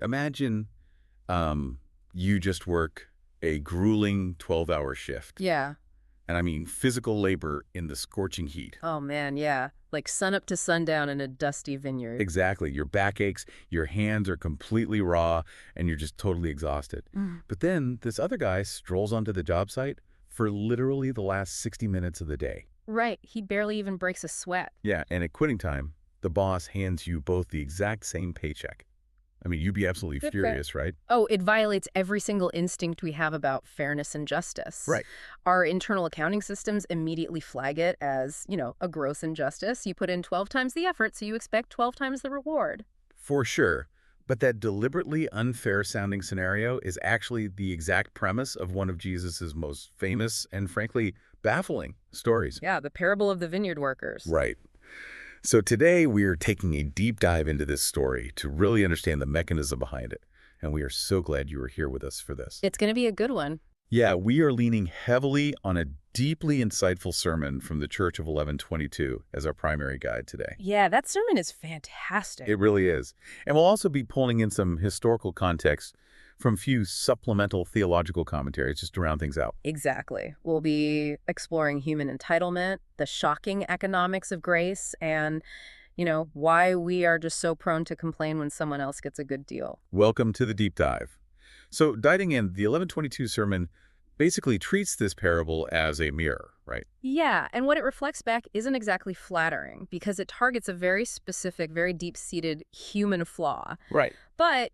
Imagine you just work a grueling 12-hour shift. Yeah. And I mean physical labor in the scorching heat. Oh, man, yeah. Like sun up to sundown in a dusty vineyard. Exactly. Your back aches, your hands are completely raw, and you're just totally exhausted. But then this other guy strolls onto the job site for literally the last 60 minutes of the day. Right. He barely even breaks a sweat. Yeah, and at quitting time, the boss hands you both the exact same paycheck. I mean, you'd be absolutely Good furious, right? Oh, it violates every single instinct we have about fairness and justice. Right. Our internal accounting systems immediately flag it as, a gross injustice. You put in 12 times the effort, so you expect 12 times the reward. For sure. But that deliberately unfair-sounding scenario is actually the exact premise of one of Jesus's most famous and, frankly, baffling stories. Yeah, the parable of the vineyard workers. Right. So today we are taking a deep dive into this story to really understand the mechanism behind it. And we are so glad you are here with us for this. It's going to be a good one. Yeah, we are leaning heavily on a deeply insightful sermon from the Church of 1122 as our primary guide today. Yeah, that sermon is fantastic. It really is. And we'll also be pulling in some historical context from a few supplemental theological commentaries just to round things out. Exactly. We'll be exploring human entitlement, the shocking economics of grace, and, why we are just so prone to complain when someone else gets a good deal. Welcome to the deep dive. So diving in, the 1122 sermon basically treats this parable as a mirror, right? Yeah, and what it reflects back isn't exactly flattering because it targets a very specific, very deep-seated human flaw. Right. But,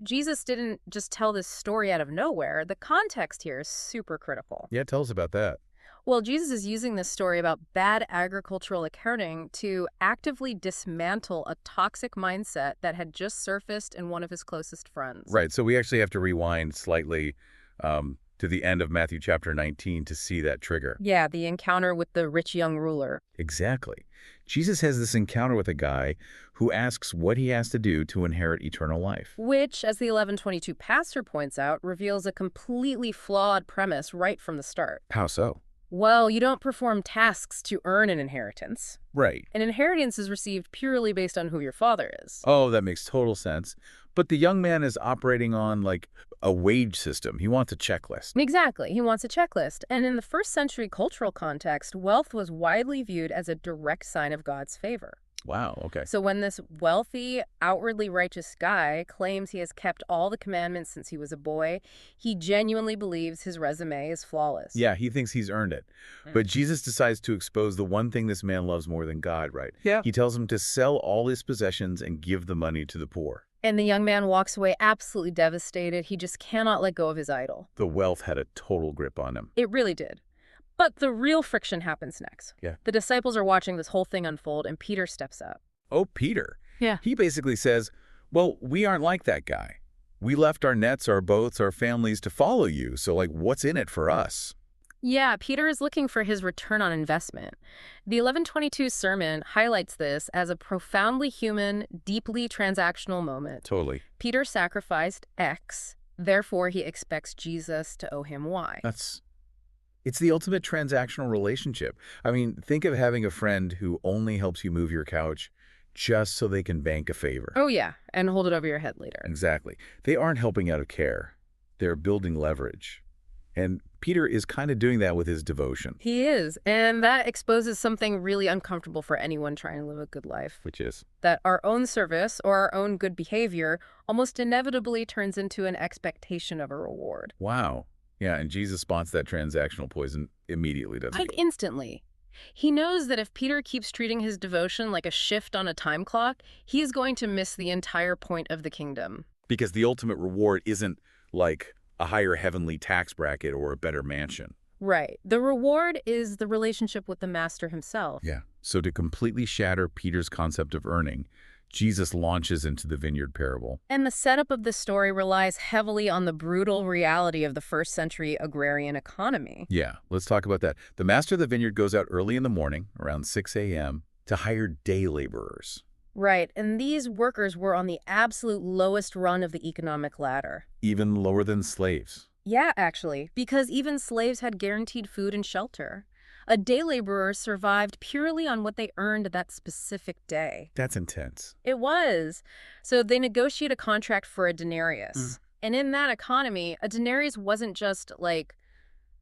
Jesus didn't just tell this story out of nowhere. The context here is super critical. Yeah, tell us about that. Well, Jesus is using this story about bad agricultural accounting to actively dismantle a toxic mindset that had just surfaced in one of his closest friends. Right, so we actually have to rewind slightly to the end of Matthew chapter 19 to see that trigger. Yeah, the encounter with the rich young ruler. Exactly. Jesus has this encounter with a guy who asks what he has to do to inherit eternal life. Which, as the 1122 pastor points out, reveals a completely flawed premise right from the start. How so? Well, you don't perform tasks to earn an inheritance. Right. An inheritance is received purely based on who your father is. Oh, that makes total sense. But the young man is operating on, like, a wage system. He wants a checklist. Exactly. He wants a checklist. And in the first century cultural context, wealth was widely viewed as a direct sign of God's favor. Wow, okay. So when this wealthy, outwardly righteous guy claims he has kept all the commandments since he was a boy, he genuinely believes his resume is flawless. Yeah, he thinks he's earned it. But Jesus decides to expose the one thing this man loves more than God, right? Yeah. He tells him to sell all his possessions and give the money to the poor. And the young man walks away absolutely devastated. He just cannot let go of his idol. The wealth had a total grip on him. It really did. But the real friction happens next. Yeah. The disciples are watching this whole thing unfold, and Peter steps up. Oh, Peter. Yeah. He basically says, well, we aren't like that guy. We left our nets, our boats, our families to follow you. So, like, what's in it for us? Yeah, Peter is looking for his return on investment. The 1122 sermon highlights this as a profoundly human, deeply transactional moment. Totally. Peter sacrificed X, therefore he expects Jesus to owe him Y. It's the ultimate transactional relationship. I mean, think of having a friend who only helps you move your couch just so they can bank a favor. Oh yeah, and hold it over your head later. Exactly. They aren't helping out of care. They're building leverage. And Peter is kind of doing that with his devotion. He is, and that exposes something really uncomfortable for anyone trying to live a good life. Which is? That our own service or our own good behavior almost inevitably turns into an expectation of a reward. Wow. Yeah, and Jesus spots that transactional poison immediately, doesn't he? Like instantly. He knows that if Peter keeps treating his devotion like a shift on a time clock, he is going to miss the entire point of the kingdom. Because the ultimate reward isn't like a higher heavenly tax bracket or a better mansion. Right. The reward is the relationship with the master himself. Yeah. So to completely shatter Peter's concept of earning, Jesus launches into the vineyard parable. And the setup of the story relies heavily on the brutal reality of the first century agrarian economy. Yeah, let's talk about that. The master of the vineyard goes out early in the morning, around 6 a.m., to hire day laborers. Right, and these workers were on the absolute lowest run of the economic ladder. Even lower than slaves. Yeah, actually, because even slaves had guaranteed food and shelter. A day laborer survived purely on what they earned that specific day. That's intense. It was. So they negotiate a contract for a denarius. And in that economy, a denarius wasn't just like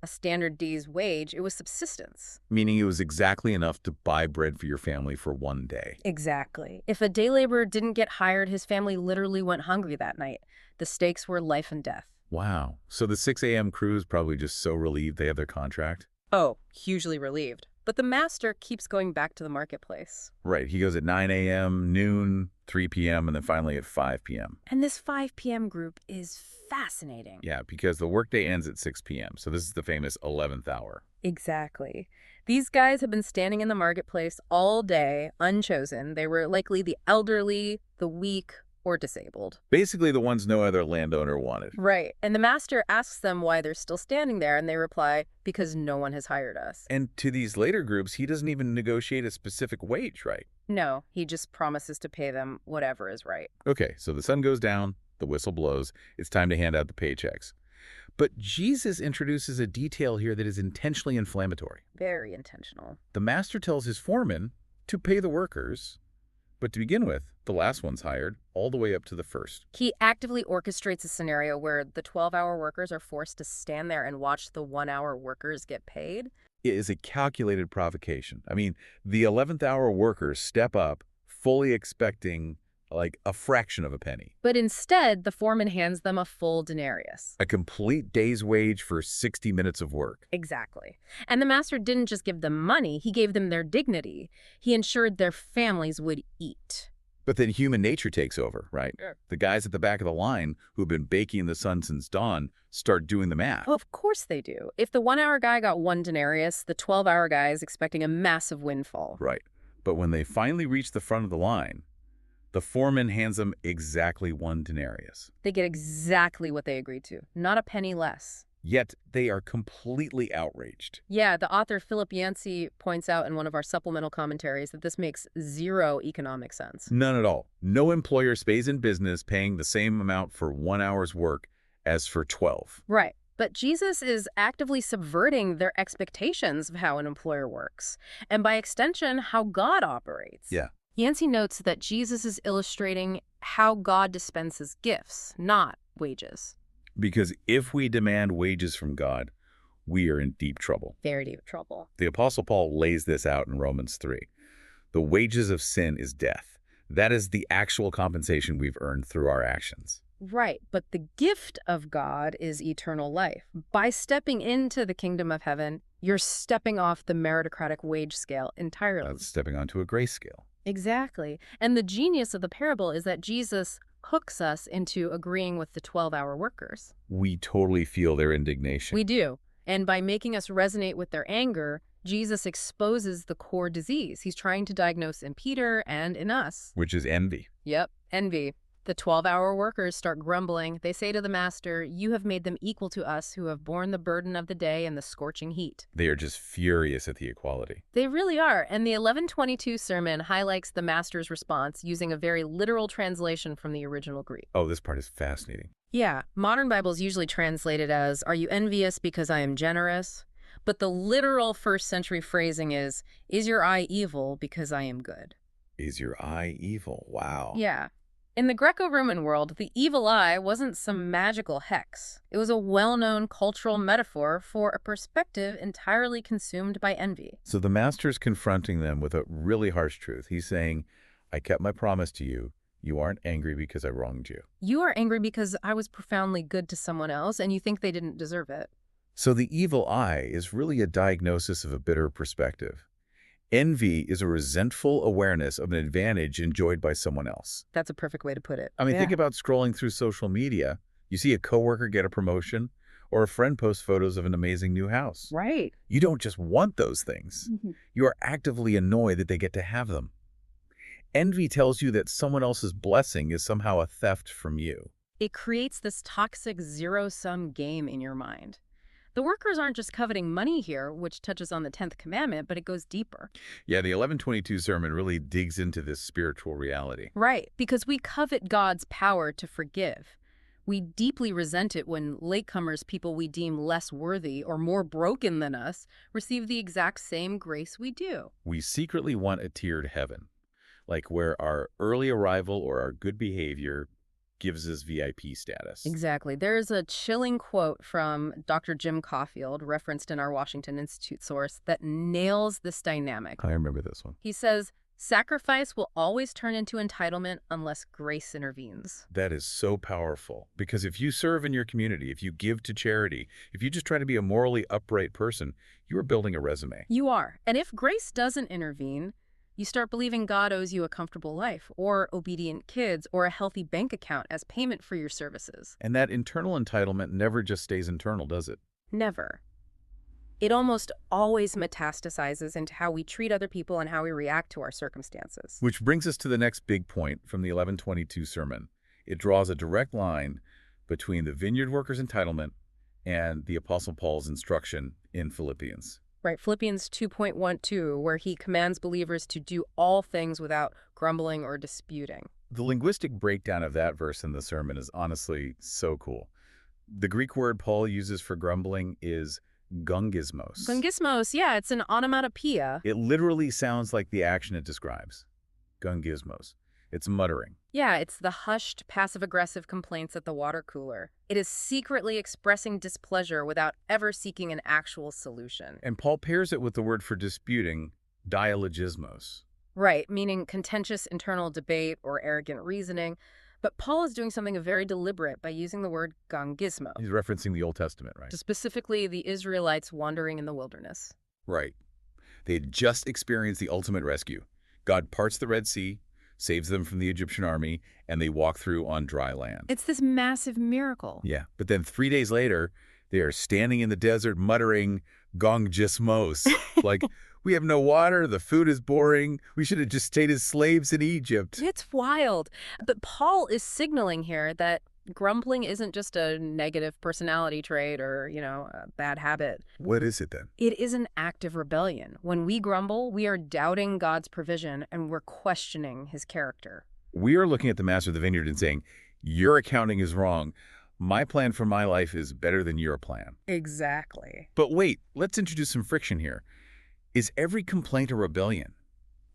a standard day's wage, it was subsistence. Meaning it was exactly enough to buy bread for your family for one day. Exactly. If a day laborer didn't get hired, his family literally went hungry that night. The stakes were life and death. Wow. So the 6 a.m. crew is probably just so relieved they have their contract? Oh, hugely relieved. But the master keeps going back to the marketplace. Right. He goes at 9 a.m., noon, 3 p.m., and then finally at 5 p.m. And this 5 p.m. group is fascinating. Yeah, because the workday ends at 6 p.m., so this is the famous 11th hour. Exactly. These guys have been standing in the marketplace all day, unchosen. They were likely the elderly, the weak, or disabled. Basically the ones no other landowner wanted. Right. And the master asks them why they're still standing there, and they reply, because no one has hired us. And to these later groups, he doesn't even negotiate a specific wage, right? No, he just promises to pay them whatever is right. Okay, so the sun goes down, the whistle blows, it's time to hand out the paychecks. But Jesus introduces a detail here that is intentionally inflammatory. Very intentional. The master tells his foreman to pay the workers, but to begin with, the last one's hired, all the way up to the first. He actively orchestrates a scenario where the 12-hour workers are forced to stand there and watch the 1-hour workers get paid. It is a calculated provocation. I mean, the 11th hour workers step up, fully expecting like a fraction of a penny. But instead, the foreman hands them a full denarius. A complete day's wage for 60 minutes of work. Exactly. And the master didn't just give them money, he gave them their dignity. He ensured their families would eat. But then human nature takes over, right? Yeah. The guys at the back of the line who've been baking in the sun since dawn start doing the math. Oh, of course they do. If the 1-hour guy got 1 denarius, the 12-hour guy is expecting a massive windfall. Right. But when they finally reach the front of the line, the foreman hands them exactly 1 denarius. They get exactly what they agreed to, not a penny less. Yet they are completely outraged. Yeah, the author Philip Yancey points out in one of our supplemental commentaries that this makes zero economic sense. None at all. No employer stays in business paying the same amount for 1 hour's work as for 12. Right. But Jesus is actively subverting their expectations of how an employer works, and by extension, how God operates. Yeah. Yancey notes that Jesus is illustrating how God dispenses gifts, not wages. Because if we demand wages from God, we are in deep trouble. Very deep trouble. The Apostle Paul lays this out in Romans 3. The wages of sin is death. That is the actual compensation we've earned through our actions. Right, but the gift of God is eternal life. By stepping into the kingdom of heaven, you're stepping off the meritocratic wage scale entirely. That's stepping onto a grace scale. Exactly. And the genius of the parable is that Jesus hooks us into agreeing with the 12-hour workers. We totally feel their indignation. We do. And by making us resonate with their anger, Jesus exposes the core disease he's trying to diagnose in Peter and in us. Which is envy. Yep, envy. The 12-hour workers start grumbling. They say to the master, "You have made them equal to us who have borne the burden of the day and the scorching heat." They are just furious at the equality. They really are. And the 11:22 sermon highlights the master's response using a very literal translation from the original Greek. Oh, this part is fascinating. Yeah, modern Bibles usually translate it as, "Are you envious because I am generous?" But the literal first-century phrasing is your eye evil because I am good?" Is your eye evil? Wow. Yeah. In the Greco-Roman world, the evil eye wasn't some magical hex. It was a well-known cultural metaphor for a perspective entirely consumed by envy. So the master's confronting them with a really harsh truth. He's saying, I kept my promise to you. You aren't angry because I wronged you. You are angry because I was profoundly good to someone else, and you think they didn't deserve it. So the evil eye is really a diagnosis of a bitter perspective. Envy is a resentful awareness of an advantage enjoyed by someone else. That's a perfect way to put it. I mean, think about scrolling through social media. You see a coworker get a promotion, or a friend post photos of an amazing new house. Right. You don't just want those things. You are actively annoyed that they get to have them. Envy tells you that someone else's blessing is somehow a theft from you. It creates this toxic zero-sum game in your mind. The workers aren't just coveting money here, which touches on the 10th commandment, but it goes deeper. Yeah, the 11:22 sermon really digs into this spiritual reality. Right, because we covet God's power to forgive. We deeply resent it when latecomers, people we deem less worthy or more broken than us, receive the exact same grace we do. We secretly want a tiered heaven, like where our early arrival or our good behavior gives us VIP status. Exactly. There's a chilling quote from Dr. Jim Caulfield, referenced in our Washington Institute source, that nails this dynamic. I remember this one. He says, "Sacrifice will always turn into entitlement unless grace intervenes." That is so powerful, because if you serve in your community, if you give to charity, if you just try to be a morally upright person, you are building a resume. You are. And if grace doesn't intervene, you start believing God owes you a comfortable life, or obedient kids, or a healthy bank account as payment for your services. And that internal entitlement never just stays internal, does it? Never. It almost always metastasizes into how we treat other people and how we react to our circumstances. Which brings us to the next big point from the 1122 sermon. It draws a direct line between the vineyard workers' entitlement and the Apostle Paul's instruction in Philippians. Right, Philippians 2.12, where he commands believers to do all things without grumbling or disputing. The linguistic breakdown of that verse in the sermon is honestly so cool. The Greek word Paul uses for grumbling is gungismos. Gungismos, yeah, it's an onomatopoeia. It literally sounds like the action it describes. Gungismos. It's muttering. Yeah, it's the hushed, passive-aggressive complaints at the water cooler. It is secretly expressing displeasure without ever seeking an actual solution. And Paul pairs it with the word for disputing, dialogismos. Right, meaning contentious internal debate or arrogant reasoning. But Paul is doing something very deliberate by using the word gungismo. He's referencing the Old Testament, right? Specifically, the Israelites wandering in the wilderness. Right. They had just experienced the ultimate rescue. God parts the Red Sea, saves them from the Egyptian army, and they walk through on dry land. It's this massive miracle. Yeah, but then 3 days later, they are standing in the desert muttering gongismos. Like, we have no water, the food is boring, we should have just stayed as slaves in Egypt. It's wild. But Paul is signaling here that grumbling isn't just a negative personality trait or, a bad habit. What is it then? It is an act of rebellion. When we grumble, we are doubting God's provision and we're questioning his character. We are looking at the master of the vineyard and saying, your accounting is wrong. My plan for my life is better than your plan. Exactly. But wait, let's introduce some friction here. Is every complaint a rebellion?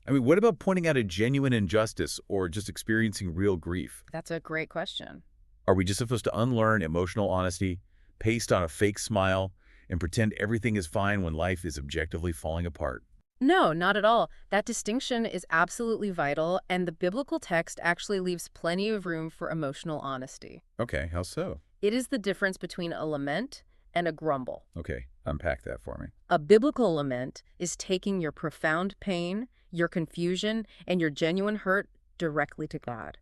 I mean, what about pointing out a genuine injustice or just experiencing real grief? That's a great question. Are we just supposed to unlearn emotional honesty, paste on a fake smile, and pretend everything is fine when life is objectively falling apart? No, not at all. That distinction is absolutely vital, and the biblical text actually leaves plenty of room for emotional honesty. Okay, how so? It is the difference between a lament and a grumble. Okay, unpack that for me. A biblical lament is taking your profound pain, your confusion, and your genuine hurt directly to God.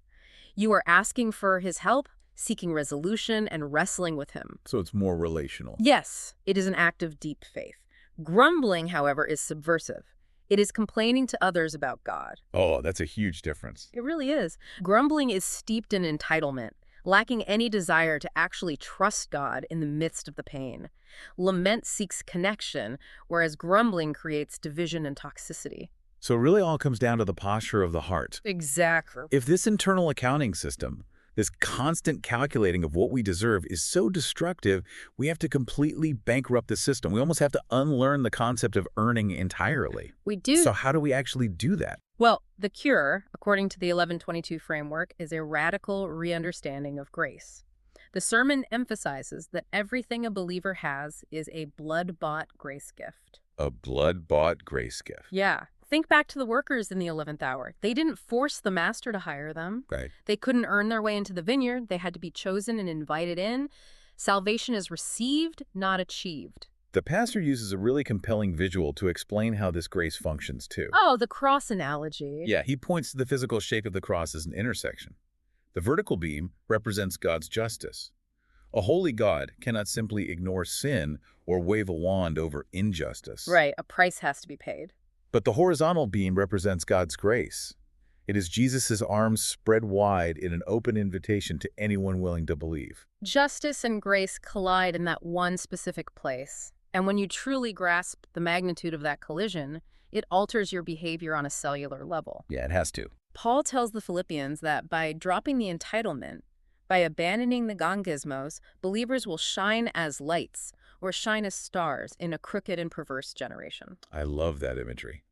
You are asking for his help, seeking resolution, and wrestling with him. So it's more relational. Yes, it is an act of deep faith. Grumbling, however, is subversive. It is complaining to others about God. Oh, that's a huge difference. It really is. Grumbling is steeped in entitlement, lacking any desire to actually trust God in the midst of the pain. Lament seeks connection, whereas grumbling creates division and toxicity. So it really all comes down to the posture of the heart. Exactly. If this internal accounting system, this constant calculating of what we deserve is so destructive, we have to completely bankrupt the system. We almost have to unlearn the concept of earning entirely. We do. So how do we actually do that? Well, the cure, according to the 1122 framework, is a radical re-understanding of grace. The sermon emphasizes that everything a believer has is a blood-bought grace gift. A blood-bought grace gift. Yeah. Think back to the workers in the 11th hour. They didn't force the master to hire them. Right. They couldn't earn their way into the vineyard. They had to be chosen and invited in. Salvation is received, not achieved. The pastor uses a really compelling visual to explain how this grace functions, too. Oh, the cross analogy. Yeah, he points to the physical shape of the cross as an intersection. The vertical beam represents God's justice. A holy God cannot simply ignore sin or wave a wand over injustice. Right, a price has to be paid. But the horizontal beam represents God's grace. It is Jesus' arms spread wide in an open invitation to anyone willing to believe. Justice and grace collide in that one specific place. And when you truly grasp the magnitude of that collision, it alters your behavior on a cellular level. Yeah, it has to. Paul tells the Philippians that by dropping the entitlement, By abandoning the gongysmos, believers will shine as lights or shine as stars in a crooked and perverse generation. I love that imagery.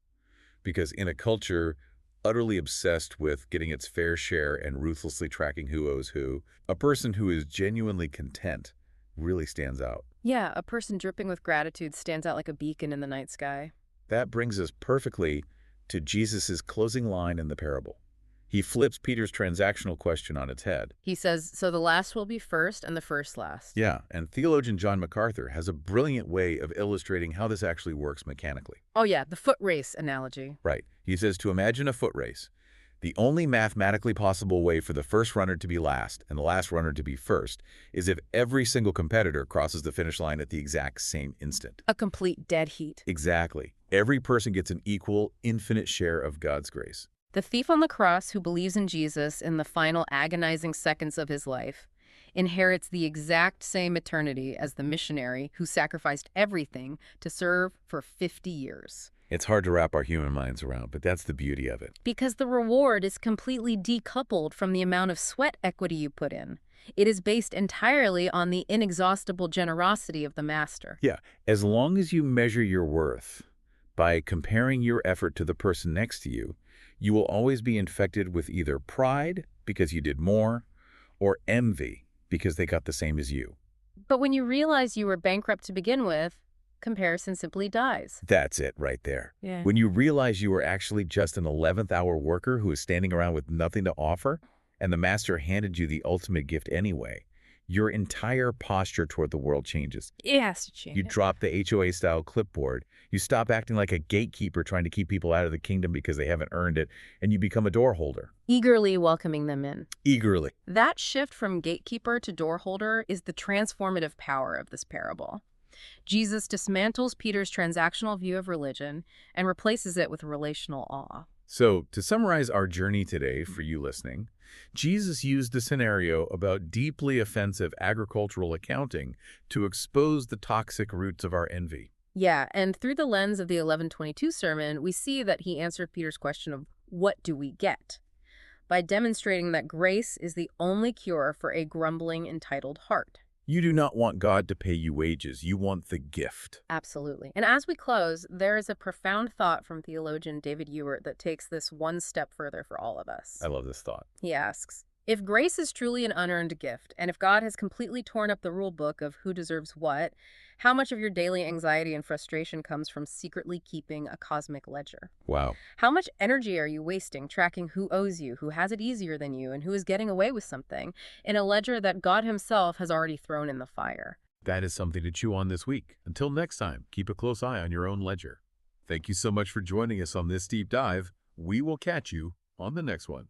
Because in a culture utterly obsessed with getting its fair share and ruthlessly tracking who owes who, a person who is genuinely content really stands out. Yeah, a person dripping with gratitude stands out like a beacon in the night sky. That brings us perfectly to Jesus' closing line in the parable. He flips Peter's transactional question on its head. He says, so the last will be first and the first last. Yeah, and theologian John MacArthur has a brilliant way of illustrating how this actually works mechanically. Oh yeah, the foot race analogy. Right. He says to imagine a foot race. The only mathematically possible way for the first runner to be last and the last runner to be first is if every single competitor crosses the finish line at the exact same instant. A complete dead heat. Exactly. Every person gets an equal, infinite share of God's grace. The thief on the cross who believes in Jesus in the final agonizing seconds of his life inherits the exact same eternity as the missionary who sacrificed everything to serve for 50 years. It's hard to wrap our human minds around, but that's the beauty of it. Because the reward is completely decoupled from the amount of sweat equity you put in. It is based entirely on the inexhaustible generosity of the master. Yeah, as long as you measure your worth by comparing your effort to the person next to you, you will always be infected with either pride because you did more or envy because they got the same as you. But when you realize you were bankrupt to begin with, comparison simply dies. That's it right there. Yeah. When you realize you were actually just an 11th hour worker who is standing around with nothing to offer, and the master handed you the ultimate gift anyway, your entire posture toward the world changes. It has to change. You drop the HOA-style clipboard. You stop acting like a gatekeeper trying to keep people out of the kingdom because they haven't earned it, and you become a door holder. Eagerly welcoming them in. Eagerly. That shift from gatekeeper to door holder is the transformative power of this parable. Jesus dismantles Peter's transactional view of religion and replaces it with relational awe. So, to summarize our journey today for you listening, Jesus used the scenario about deeply offensive agricultural accounting to expose the toxic roots of our envy. Yeah, and through the lens of the 11:22 sermon, we see that he answered Peter's question of, what do we get? By demonstrating that grace is the only cure for a grumbling, entitled heart. You do not want God to pay you wages. You want the gift. Absolutely. And as we close, there is a profound thought from theologian David Ewert that takes this one step further for all of us. I love this thought. He asks, if grace is truly an unearned gift, and if God has completely torn up the rule book of who deserves what, how much of your daily anxiety and frustration comes from secretly keeping a cosmic ledger? Wow. How much energy are you wasting tracking who owes you, who has it easier than you, and who is getting away with something in a ledger that God himself has already thrown in the fire? That is something to chew on this week. Until next time, keep a close eye on your own ledger. Thank you so much for joining us on this deep dive. We will catch you on the next one.